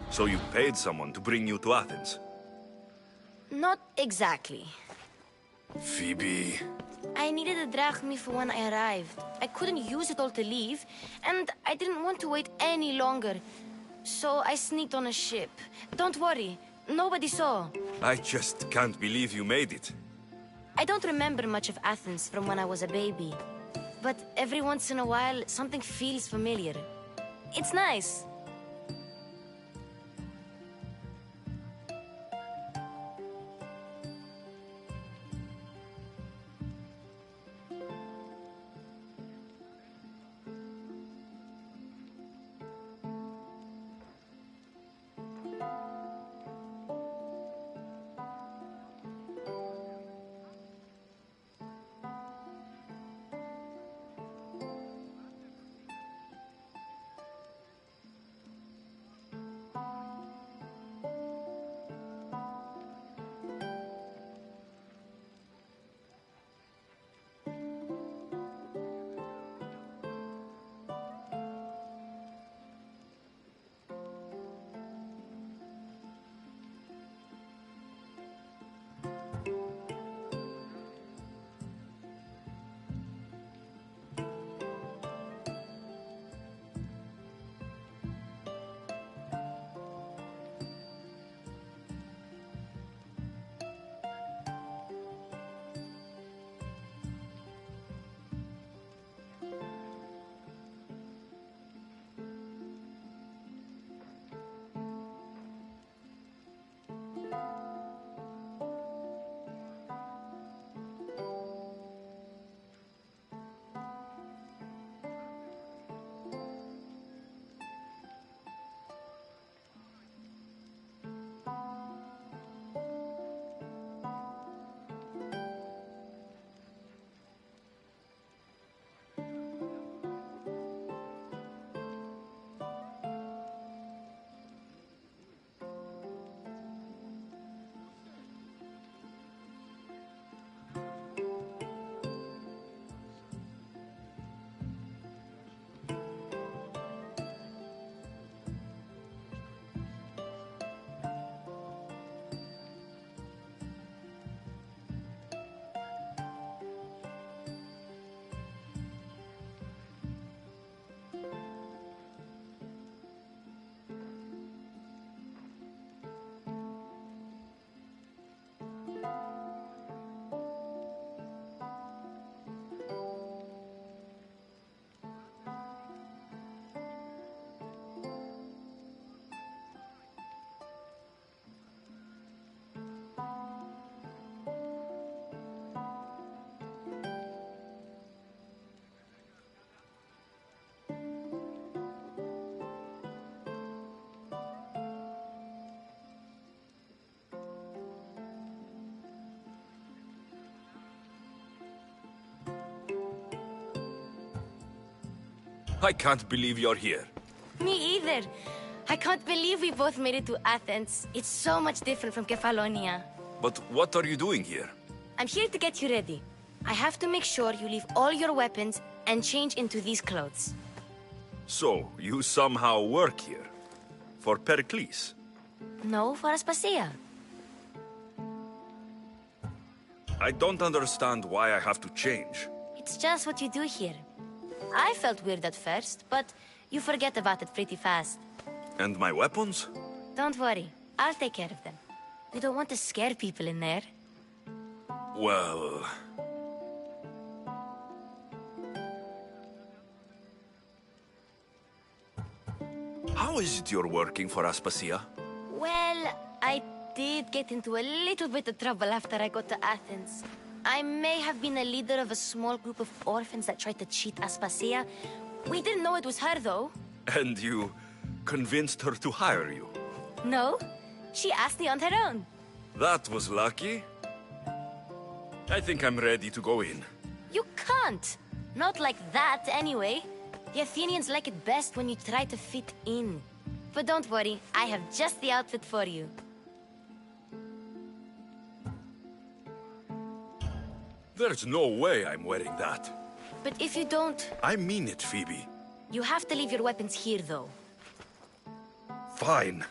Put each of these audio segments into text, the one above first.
So you paid someone to bring you to Athens? Not exactly. Phoebe... I needed a drachmi for when I arrived. I couldn't use it all to leave, and I didn't want to wait any longer. So I sneaked on a ship. Don't worry, nobody saw. I just can't believe you made it. I don't remember much of Athens from when I was a baby. But every once in a while, something feels familiar. It's nice. I can't believe you're here. Me either. I can't believe we both made it to Athens. It's so much different from Kefalonia. But what are you doing here? I'm here to get you ready. I have to make sure you leave all your weapons and change into these clothes. So, you somehow work here? For Pericles? No, for Aspasia. I don't understand why I have to change. It's just what you do here. I felt weird at first, but you forget about it pretty fast. And my weapons? Don't worry, I'll take care of them. We don't want to scare people in there. Well... How is it you're working for Aspasia? Well, I did get into a little bit of trouble after I got to Athens. I may have been a leader of a small group of orphans that tried to cheat Aspasia. We didn't know it was her, though. And you convinced her to hire you? No, she asked me on her own. That was lucky. I think I'm ready to go in. You can't. Not like that, anyway. The Athenians like it best when you try to fit in. But don't worry, I have just the outfit for you. There's no way I'm wearing that. But if you don't, I mean it, Phoebe. you have to leave your weapons here, though. Fine.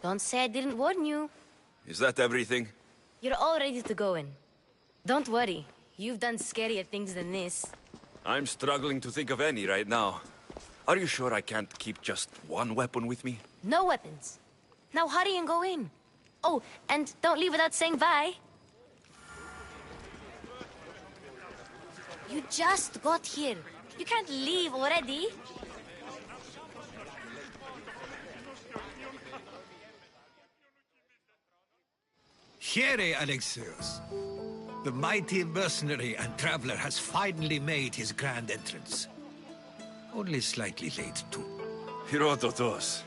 Don't say I didn't warn you. Is that everything? You're all ready to go in. Don't worry. You've done scarier things than this. I'm struggling to think of any right now. Are you sure I can't keep just one weapon with me? No weapons. Now hurry and go in. Oh, and don't leave without saying bye. You just got here. You can't leave already. Here, Alexios. The mighty mercenary and traveler has finally made his grand entrance. Only slightly late, too. Herodotos.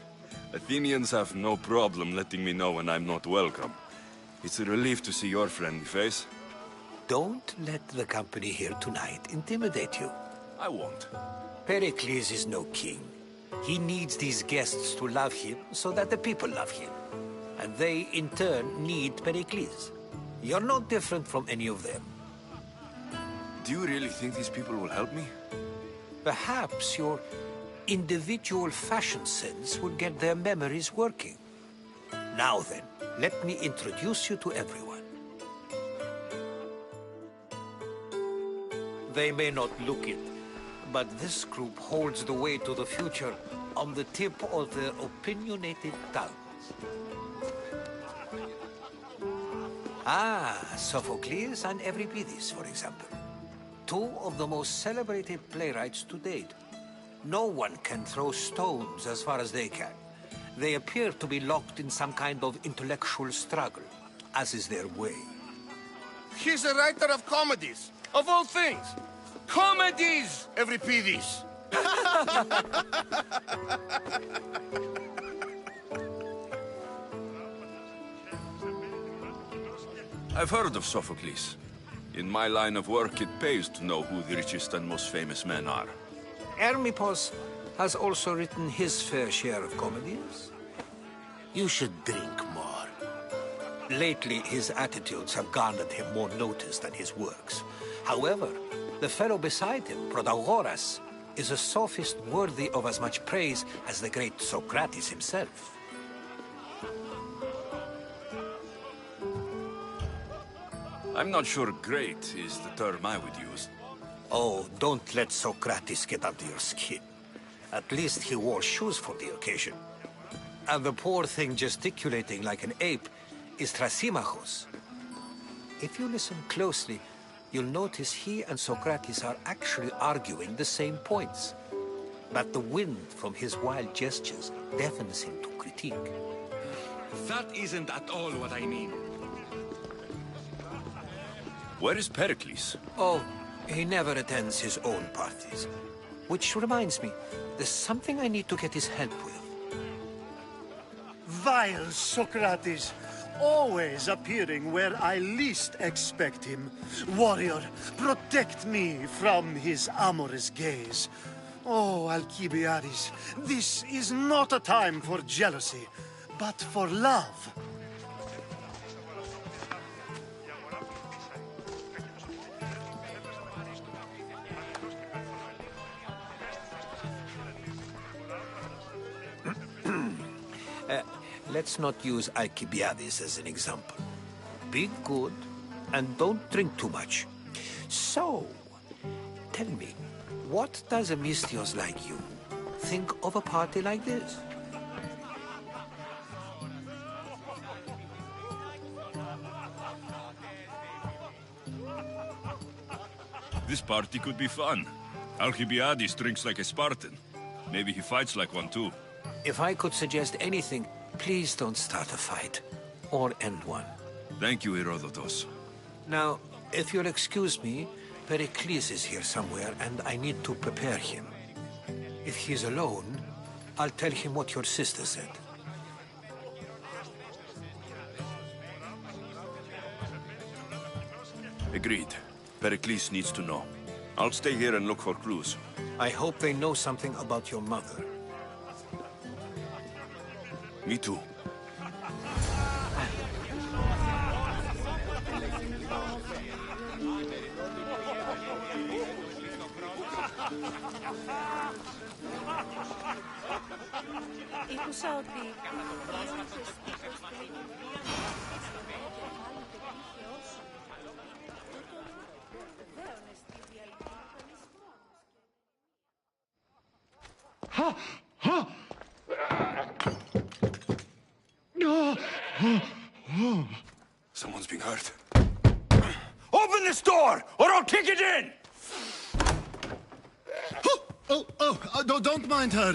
Athenians have no problem letting me know when I'm not welcome. It's a relief to see your friendly face. Don't let the company here tonight intimidate you. I won't. Pericles is no king. He needs these guests to love him so that the people love him. And they, in turn, need Pericles. You're no different from any of them. Do you really think these people will help me? Perhaps your individual fashion sense will get their memories working. Now then, let me introduce you to everyone. They may not look it, but this group holds the way to the future on the tip of their opinionated tongues. Sophocles and Euripides, for example. Two of the most celebrated playwrights to date. No one can throw stones as far as they can. They appear to be locked in some kind of intellectual struggle, as is their way. He's a writer of comedies, of all things. Comedies, Euripides. I've heard of Sophocles. In my line of work, it pays to know who the richest and most famous men are. Hermippos has also written his fair share of comedies. You should drink more. Lately, his attitudes have garnered him more notice than his works. However, the fellow beside him, Protagoras, is a sophist worthy of as much praise as the great Socrates himself. I'm not sure great is the term I would use. Oh, don't let Socrates get under your skin. At least he wore shoes for the occasion. And the poor thing gesticulating like an ape is Thrasymachos. If you listen closely, you'll notice he and Socrates are actually arguing the same points. But the wind from his wild gestures deafens him to critique. That isn't at all what I mean. Where is Pericles? Oh, he never attends his own parties. Which reminds me, there's something I need to get his help with. Vile Socrates, always appearing where I least expect him. Warrior, protect me from his amorous gaze. Oh, Alcibiades, this is not a time for jealousy, but for love. Let's not use Alcibiades as an example. Be good, and don't drink too much. So, tell me, what does a Mystios like you think of a party like this? This party could be fun. Alcibiades drinks like a Spartan. Maybe he fights like one too. If I could suggest anything, please don't start a fight, or end one. Thank you, Herodotos. Now, if you'll excuse me, Pericles is here somewhere, and I need to prepare him. If he's alone, I'll tell him what your sister said. Agreed. Pericles needs to know. I'll stay here and look for clues. I hope they know something about your mother. Me too. Άκουσα ότι Someone's being hurt. Open this door, or I'll kick it in! Don't mind her.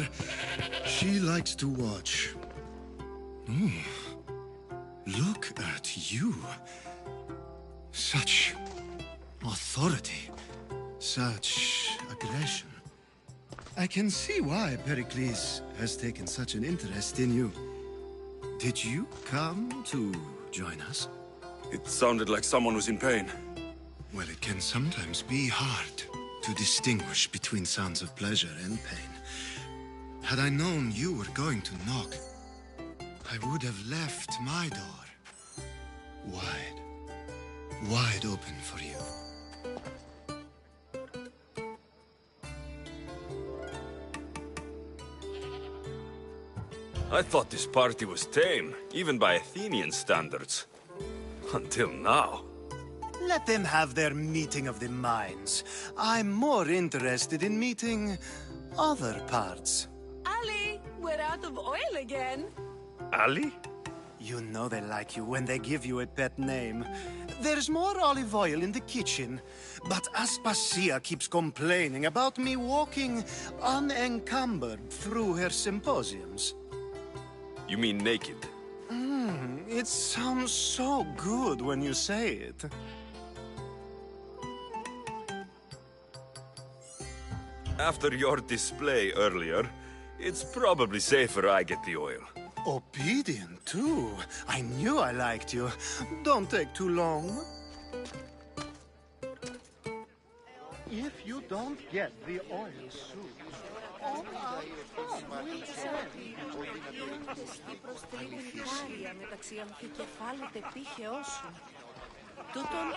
She likes to watch. Look at you. Such authority. Such aggression. I can see why Pericles has taken such an interest in you. Did you come to join us? It sounded like someone was in pain. Well, it can sometimes be hard to distinguish between sounds of pleasure and pain. Had I known you were going to knock, I would have left my door wide open for you. I thought this party was tame, even by Athenian standards. Until now. Let them have their meeting of the minds. I'm more interested in meeting other parts. Ali, we're out of oil again. Ali? You know they like you when they give you a pet name. There's more olive oil in the kitchen, but Aspasia keeps complaining about me walking unencumbered through her symposiums. You mean naked? It sounds so good when you say it. After your display earlier, it's probably safer I get the oil. Obedient, too. I knew I liked you. Don't take too long. If you don't get the oil soon, all our fun will Προστρίγουν χάρια μεταξύ αμφικεφάλου τεπίχεώ σου. Τούτον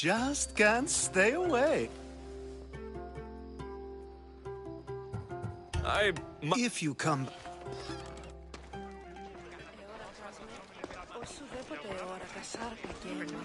just can't stay away. If you come... Οσουδήποτε ώρα κασάρκα και αίμα.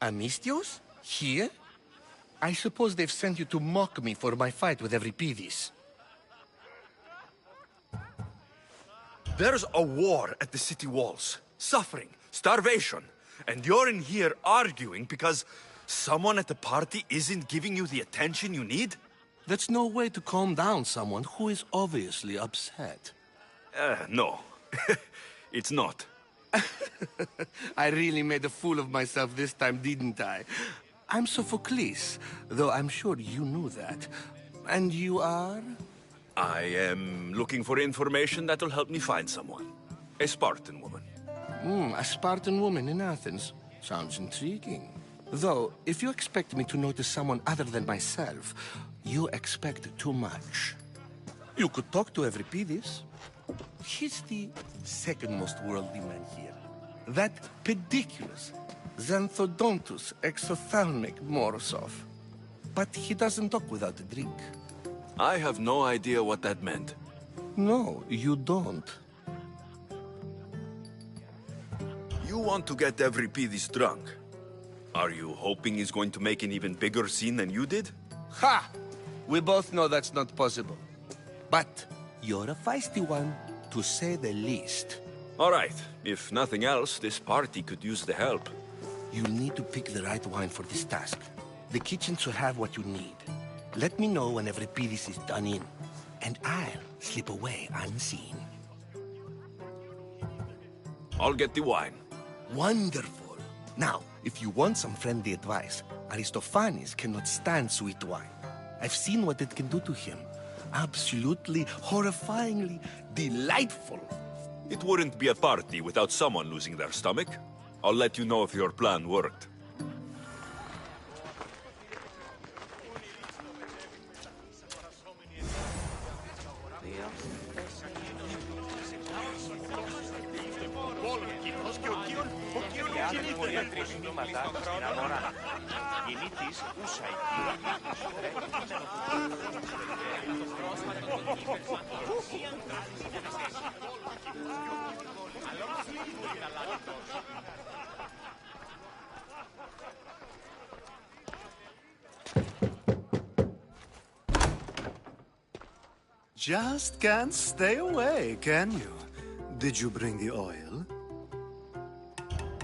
Amistios? Here? I suppose they've sent you to mock me for my fight with Euripides. There's a war at the city walls. Suffering, starvation. And you're in here arguing because someone at the party isn't giving you the attention you need? That's no way to calm down someone who is obviously upset. No. It's not. I really made a fool of myself this time, didn't I? I'm Sophocles, though I'm sure you knew that. And you are? I am looking for information that'll help me find someone. A Spartan woman. A Spartan woman in Athens. Sounds intriguing. Though, if you expect me to notice someone other than myself, you expect too much. You could talk to Euripides. He's the second most worldly man here. That pediculous, xanthodontus exophthalmic Morosov. But he doesn't talk without a drink. I have no idea what that meant. No, you don't. You want to get Euripides drunk. Are you hoping he's going to make an even bigger scene than you did? Ha! We both know that's not possible. But you're a feisty one, to say the least. All right. If nothing else, this party could use the help. You'll need to pick the right wine for this task. The kitchen should have what you need. Let me know whenever Pidis is done in, and I'll slip away unseen. I'll get the wine. Wonderful. Now, if you want some friendly advice, Aristophanes cannot stand sweet wine. I've seen what it can do to him. Absolutely, horrifyingly delightful. It wouldn't be a party without someone losing their stomach. I'll let you know if your plan worked. Just can't stay away, can you? Did you bring the oil?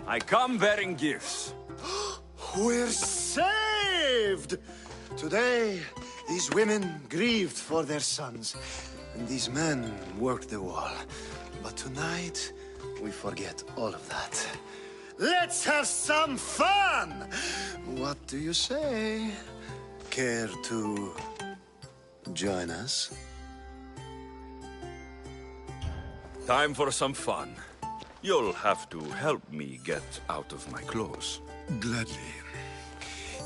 I come bearing gifts. We're saved! Today, these women grieved for their sons, and these men worked the wall. But tonight, we forget all of that. Let's have some fun! What do you say? Care to join us? Time for some fun. You'll have to help me get out of my clothes. Gladly.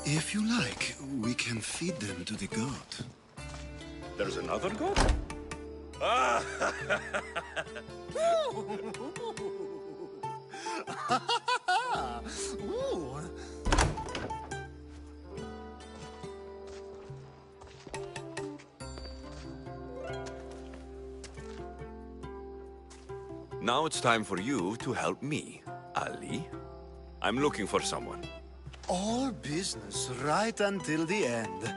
If you like, we can feed them to the goat. There's another goat? Ooh. Now it's time for you to help me, Ali. I'm looking for someone. All business right until the end.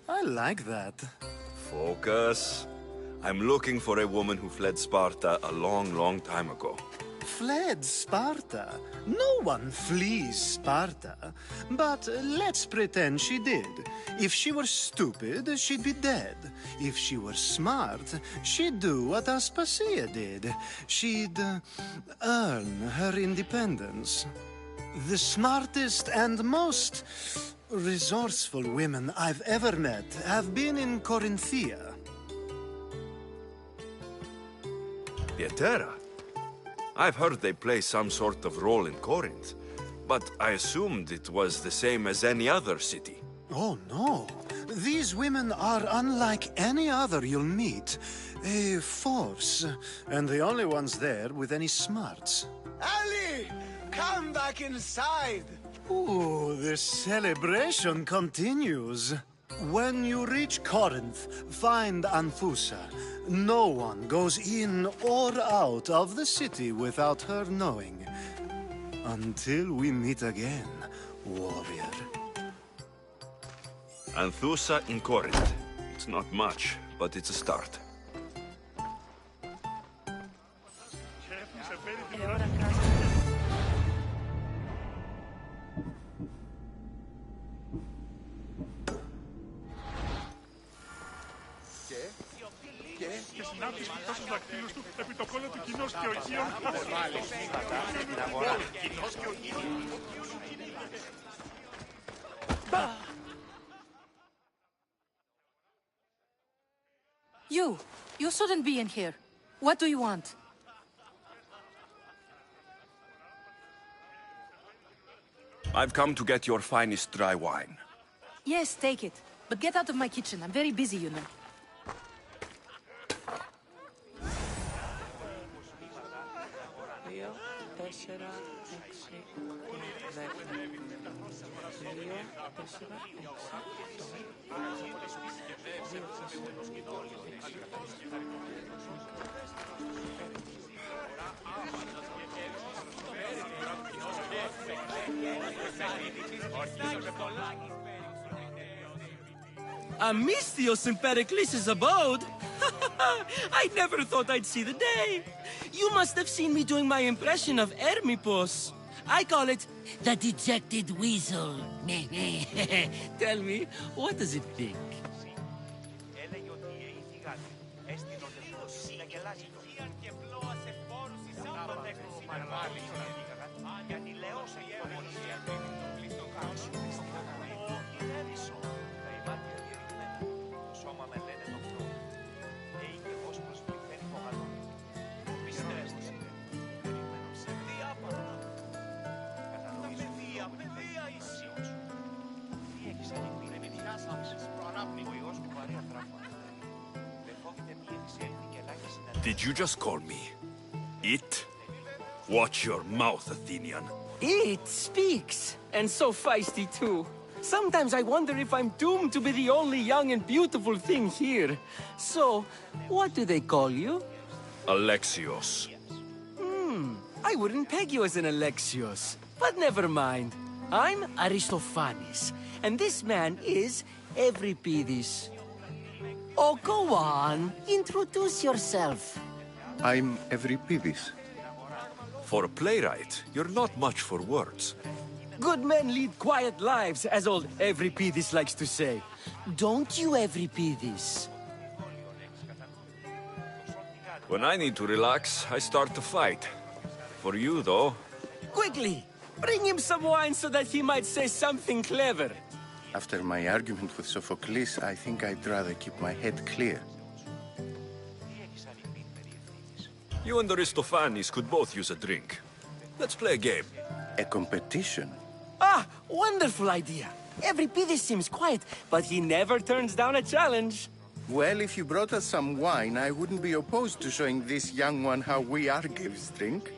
I like that. Focus. I'm looking for a woman who fled Sparta a long, long time ago. Fled Sparta? No one flees Sparta. But let's pretend she did. If she were stupid, she'd be dead. If she were smart, she'd do what Aspasia did. She'd earn her independence. The smartest and most resourceful women I've ever met have been in Corinthia. Pietera? I've heard they play some sort of role in Corinth, but I assumed it was the same as any other city. Oh, no. These women are unlike any other you'll meet. A force, and the only ones there with any smarts. Ali! Come back inside! Ooh, the celebration continues. When you reach Corinth, find Anfusa. No one goes in or out of the city without her knowing. Until we meet again, warrior. Anthusa in Corinth. It's not much, but it's a start. You shouldn't be in here. What do you want? I've come to get your finest dry wine. Yes, take it. But get out of my kitchen. I'm very busy, you know. Amistios in Pericles' abode? I never thought I'd see the day. You must have seen me doing my impression of Hermipos. I call it the dejected weasel. Tell me, what does it think? Did you just call me it? Watch your mouth, Athenian. It speaks, and so feisty too. Sometimes I wonder if I'm doomed to be the only young and beautiful thing here. So, what do they call you? Alexios. I wouldn't peg you as an Alexios, but never mind. I'm Aristophanes, and this man is Euripides. Oh, go on. Introduce yourself. I'm Euripides. For a playwright, you're not much for words. Good men lead quiet lives, as old Euripides likes to say. Don't you, Euripides? When I need to relax, I start to fight. For you, though... Quickly! Bring him some wine so that he might say something clever. After my argument with Sophocles, I think I'd rather keep my head clear. You and Aristophanes could both use a drink. Let's play a game. A competition? Ah, wonderful idea. Euripides seems quiet, but he never turns down a challenge. Well, if you brought us some wine, I wouldn't be opposed to showing this young one how we Argives drink.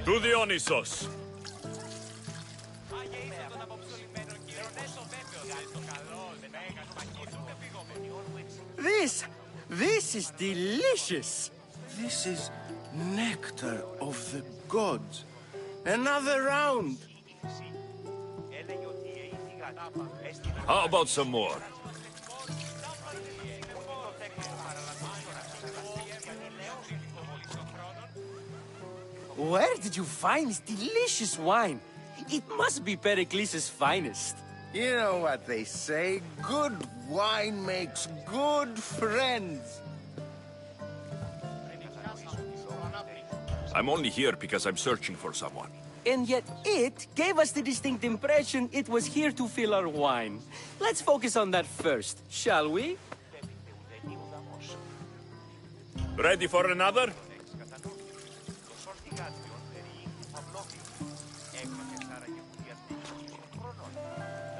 To Dionysos! This is delicious. This is nectar of the gods. Another round. How about some more? Where did you find this delicious wine? It must be Pericles' finest. You know what they say, good wine makes good friends. I'm only here because I'm searching for someone. And yet it gave us the distinct impression it was here to fill our wine. Let's focus on that first, shall we? Ready for another?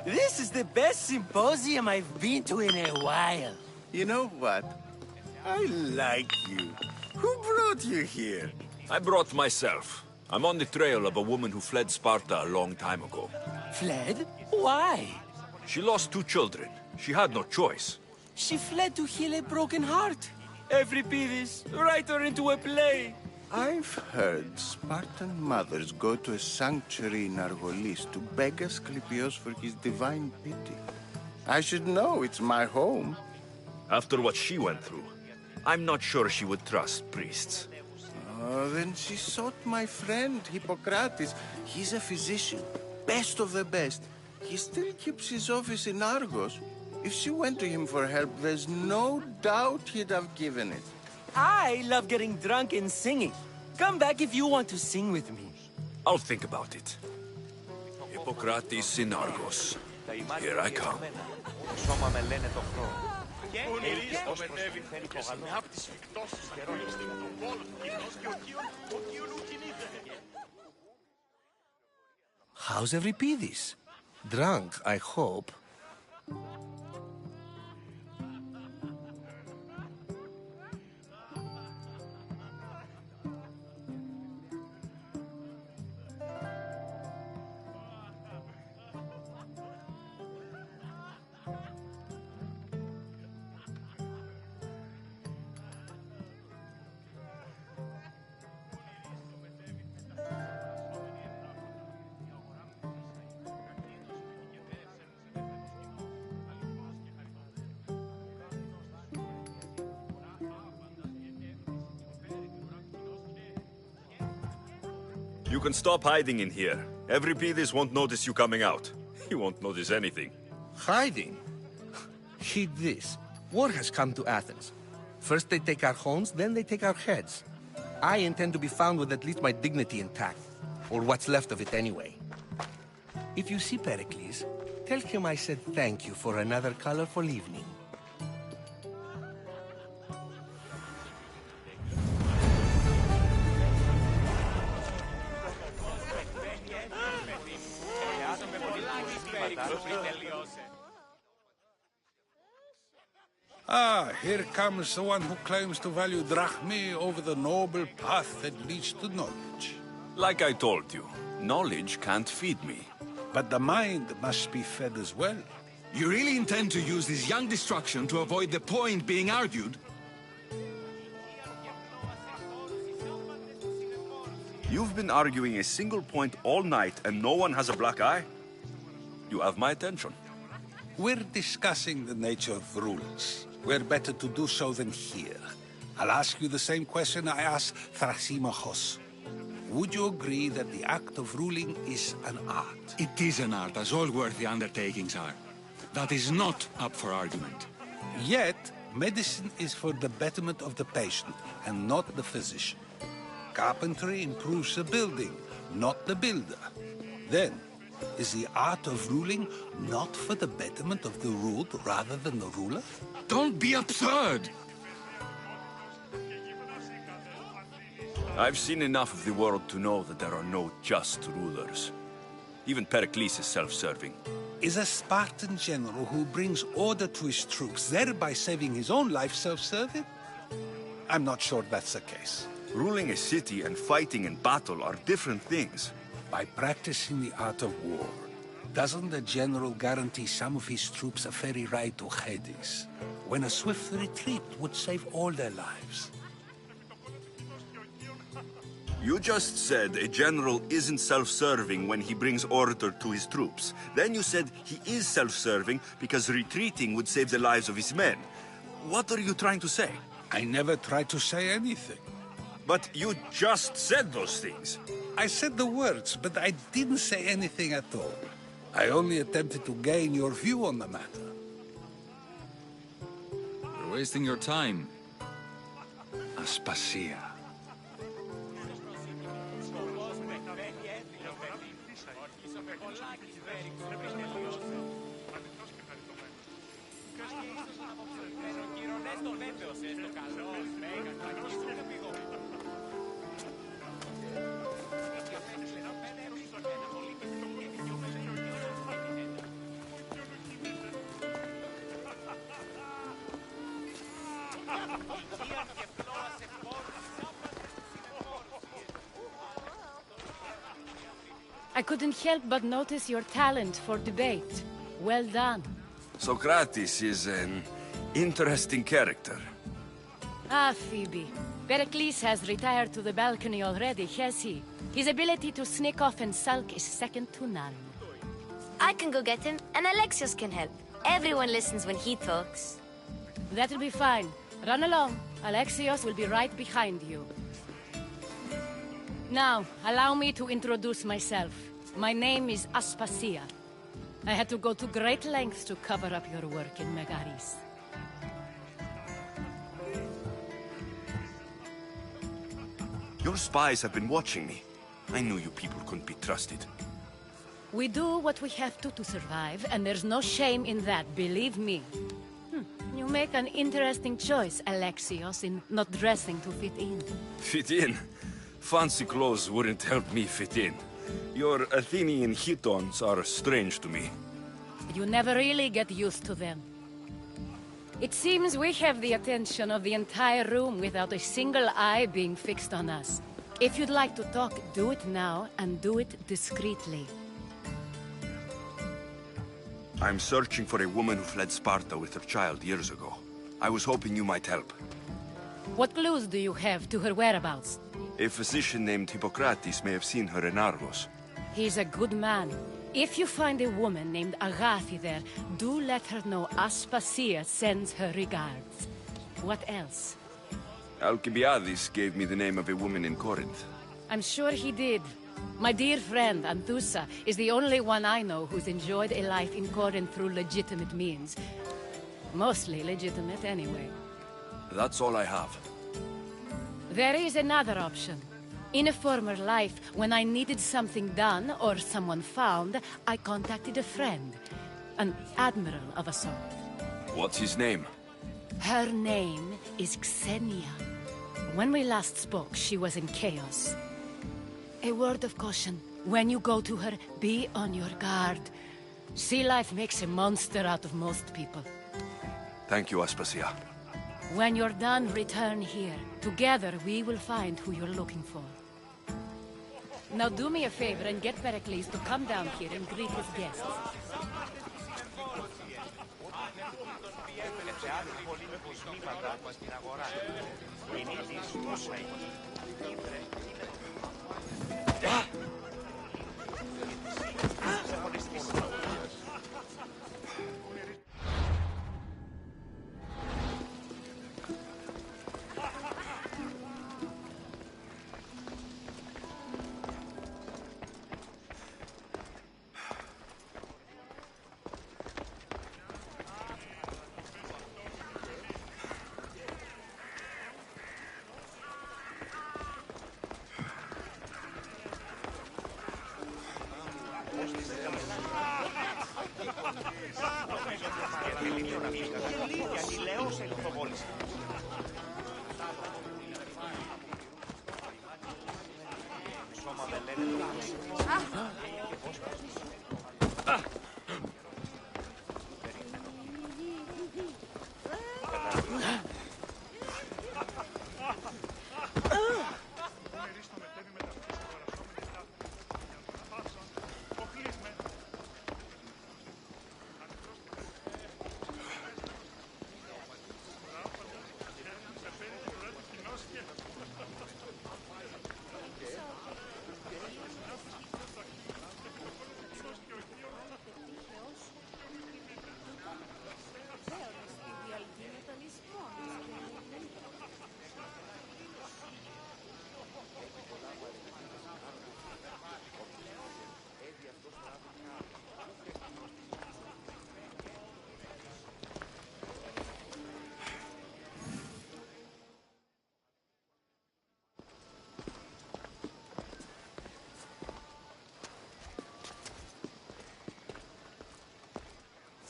This is the best symposium I've been to in a while. You know what? I like you. Who brought you here? I brought myself. I'm on the trail of a woman who fled Sparta a long time ago. Fled? Why? She lost 2 children. She had no choice. She fled to heal a broken heart. Euripides, write her into a play. I've heard Spartan mothers go to a sanctuary in Argolis to beg Asclepios for his divine pity. I should know, it's my home. After what she went through, I'm not sure she would trust priests. Oh, then she sought my friend, Hippocrates. He's a physician, best of the best. He still keeps his office in Argos. If she went to him for help, there's no doubt he'd have given it. I love getting drunk and singing. Come back if you want to sing with me. I'll think about it. Hippocrates in Argos. Here I come. How's Euripides? Drunk, I hope. You can stop hiding in here. Every Pedis won't notice you coming out. He won't notice anything. Hiding? Heed this. War has come to Athens. First they take our homes, then they take our heads. I intend to be found with at least my dignity intact. Or what's left of it anyway. If you see Pericles, tell him I said thank you for another colorful evening. Ah, here comes the one who claims to value drachmae over the noble path that leads to knowledge. Like I told you, knowledge can't feed me. But the mind must be fed as well. You really intend to use this young destruction to avoid the point being argued? You've been arguing a single point all night and no one has a black eye? You have my attention. We're discussing the nature of rules. Where better to do so than here? I'll ask you the same question I asked Thrasymachos. Would you agree that the act of ruling is an art? It is an art, as all worthy undertakings are. That is not up for argument. Yet, medicine is for the betterment of the patient, and not the physician. Carpentry improves the building, not the builder. Then, is the art of ruling not for the betterment of the ruled rather than the ruler? Don't be absurd! I've seen enough of the world to know that there are no just rulers. Even Pericles is self-serving. Is a Spartan general who brings order to his troops, thereby saving his own life, self-serving? I'm not sure that's the case. Ruling a city and fighting in battle are different things. By practicing the art of war, doesn't the general guarantee some of his troops a ferry ride to Hades, when a swift retreat would save all their lives? You just said a general isn't self-serving when he brings order to his troops. Then you said he is self-serving because retreating would save the lives of his men. What are you trying to say? I never tried to say anything. But you just said those things. I said the words, but I didn't say anything at all. I only attempted to gain your view on the matter. You're wasting your time. Aspasia. I couldn't help but notice your talent for debate. Well done. Socrates is an interesting character. Ah, Phoebe. Pericles has retired to the balcony already, has he? His ability to sneak off and sulk is second to none. I can go get him, and Alexios can help. Everyone listens when he talks. That'll be fine. Run along. Alexios will be right behind you. Now, allow me to introduce myself. My name is Aspasia. I had to go to great lengths to cover up your work in Megaris. Your spies have been watching me. I knew you people couldn't be trusted. We do what we have to survive, and there's no shame in that, believe me. You make an interesting choice, Alexios, in not dressing to fit in. Fit in? Fancy clothes wouldn't help me fit in. Your Athenian chitons are strange to me. You never really get used to them. It seems we have the attention of the entire room without a single eye being fixed on us. If you'd like to talk, do it now, and do it discreetly. I'm searching for a woman who fled Sparta with her child years ago. I was hoping you might help. What clues do you have to her whereabouts? A physician named Hippocrates may have seen her in Argos. He's a good man. If you find a woman named Agathi there, do let her know Aspasia sends her regards. What else? Alcibiades gave me the name of a woman in Corinth. I'm sure he did. My dear friend, Anthusa, is the only one I know who's enjoyed a life in Corinth through legitimate means. Mostly legitimate, anyway. That's all I have. There is another option. In a former life, when I needed something done or someone found, I contacted a friend. An admiral of a sort. What's his name? Her name is Xenia. When we last spoke, she was in chaos. A word of caution. When you go to her, be on your guard. Sea life makes a monster out of most people. Thank you, Aspasia. When you're done, return here. Together, we will find who you're looking for. Now do me a favor and get Pericles to come down here and greet his guests.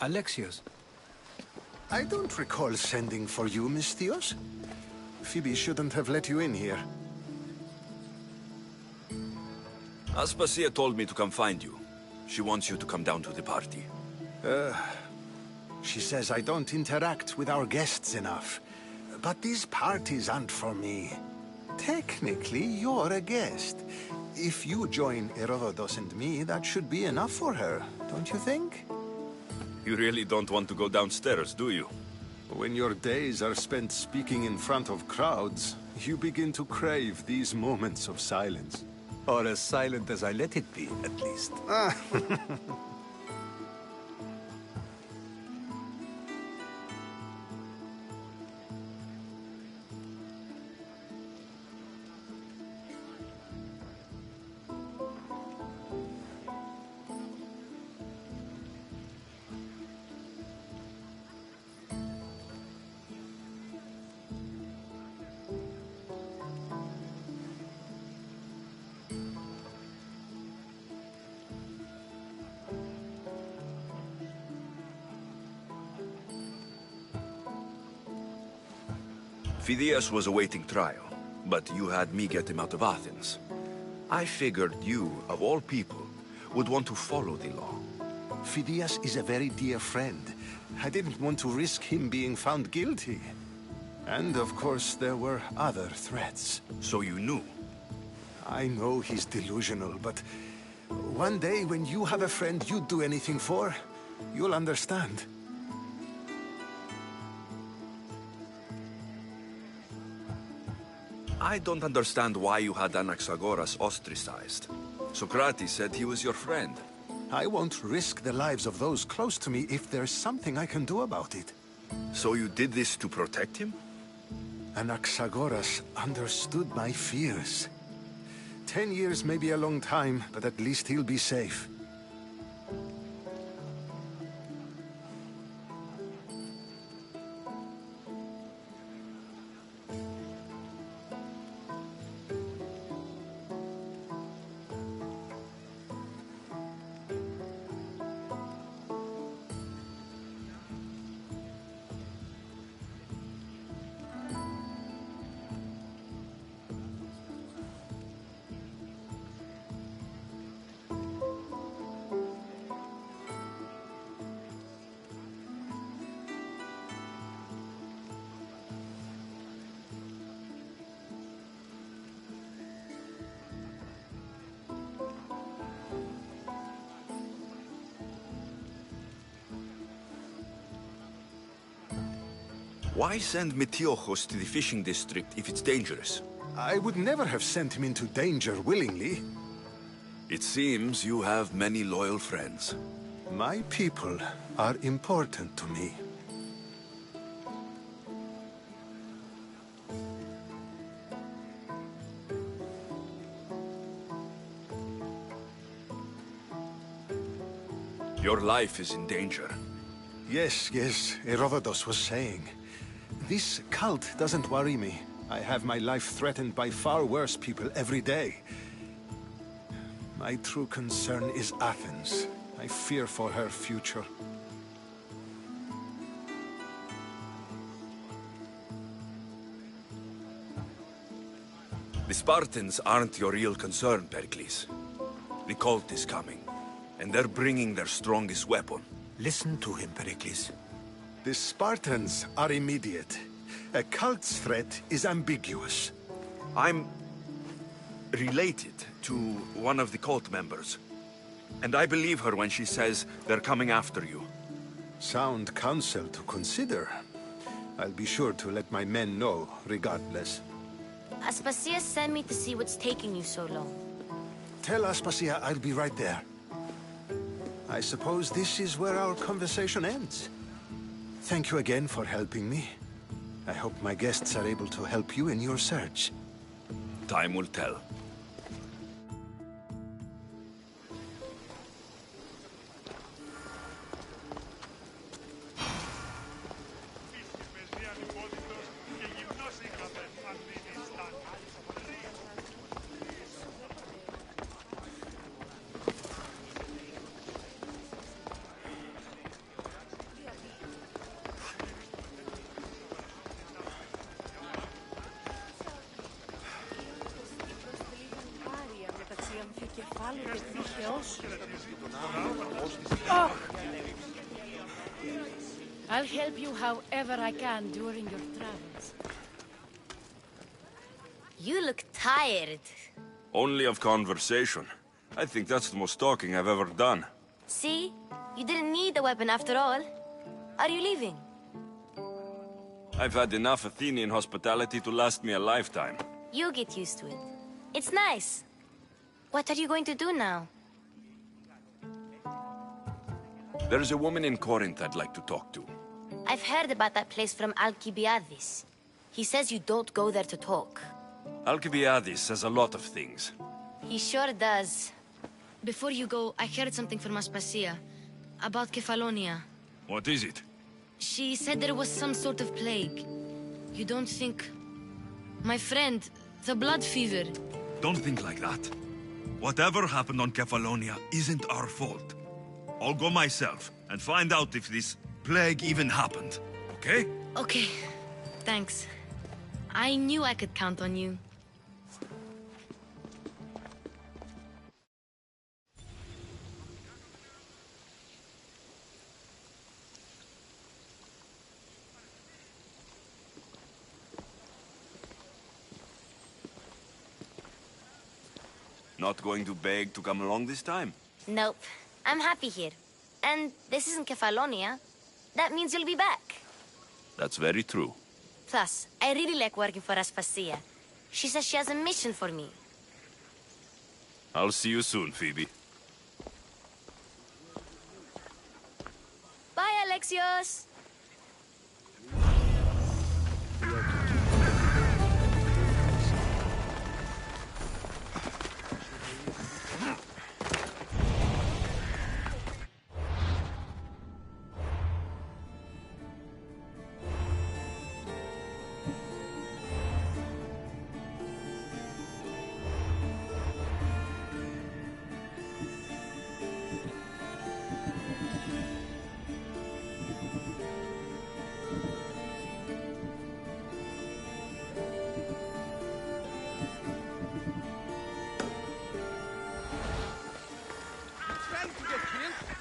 Alexios. I don't recall sending for you, Misthios. Phoebe shouldn't have let you in here. Aspasia told me to come find you. She wants you to come down to the party. She says I don't interact with our guests enough. But these parties aren't for me. Technically, you're a guest. If you join Herodotus and me, that should be enough for her, don't you think? You really don't want to go downstairs, do you? When your days are spent speaking in front of crowds, you begin to crave these moments of silence. Or as silent as I let it be, at least. Phidias was awaiting trial, but you had me get him out of Athens. I figured you, of all people, would want to follow the law. Phidias is a very dear friend. I didn't want to risk him being found guilty. And of course, there were other threats. So you knew? I know he's delusional, but one day when you have a friend you'd do anything for, you'll understand. I don't understand why you had Anaxagoras ostracized. Socrates said he was your friend. I won't risk the lives of those close to me if there's something I can do about it. So you did this to protect him? Anaxagoras understood my fears. 10 years may be a long time, but at least he'll be safe. Why send Metiochos to the fishing district if it's dangerous? I would never have sent him into danger willingly. It seems you have many loyal friends. My people are important to me. Your life is in danger. Yes, Herodotus was saying. This cult doesn't worry me. I have my life threatened by far worse people every day. My true concern is Athens. I fear for her future. The Spartans aren't your real concern, Pericles. The cult is coming, and they're bringing their strongest weapon. Listen to him, Pericles. The Spartans are immediate. A cult's threat is ambiguous. I'm related to one of the cult members. And I believe her when she says they're coming after you. Sound counsel to consider. I'll be sure to let my men know, regardless. Aspasia sent me to see what's taking you so long. Tell Aspasia I'll be right there. I suppose this is where our conversation ends. Thank you again for helping me. I hope my guests are able to help you in your search. Time will tell. I'll help you however I can during your travels. You look tired. Only of conversation. I think that's the most talking I've ever done. See? You didn't need the weapon after all. Are you leaving? I've had enough Athenian hospitality to last me a lifetime. You get used to it. It's nice. What are you going to do now? There's a woman in Corinth I'd like to talk to. I've heard about that place from Alcibiades. He says you don't go there to talk. Alcibiades says a lot of things. He sure does. Before you go, I heard something from Aspasia about Kefalonia. What is it? She said there was some sort of plague. You don't think... My friend, the blood fever. Don't think like that. Whatever happened on Kefalonia isn't our fault. I'll go myself and find out if this plague even happened, okay? Okay, thanks. I knew I could count on you. Not going to beg to come along this time? Nope. I'm happy here. And this isn't Kefalonia. That means you'll be back. That's very true. Plus, I really like working for Aspasia. She says she has a mission for me. I'll see you soon, Phoebe. Bye, Alexios! time to get killed.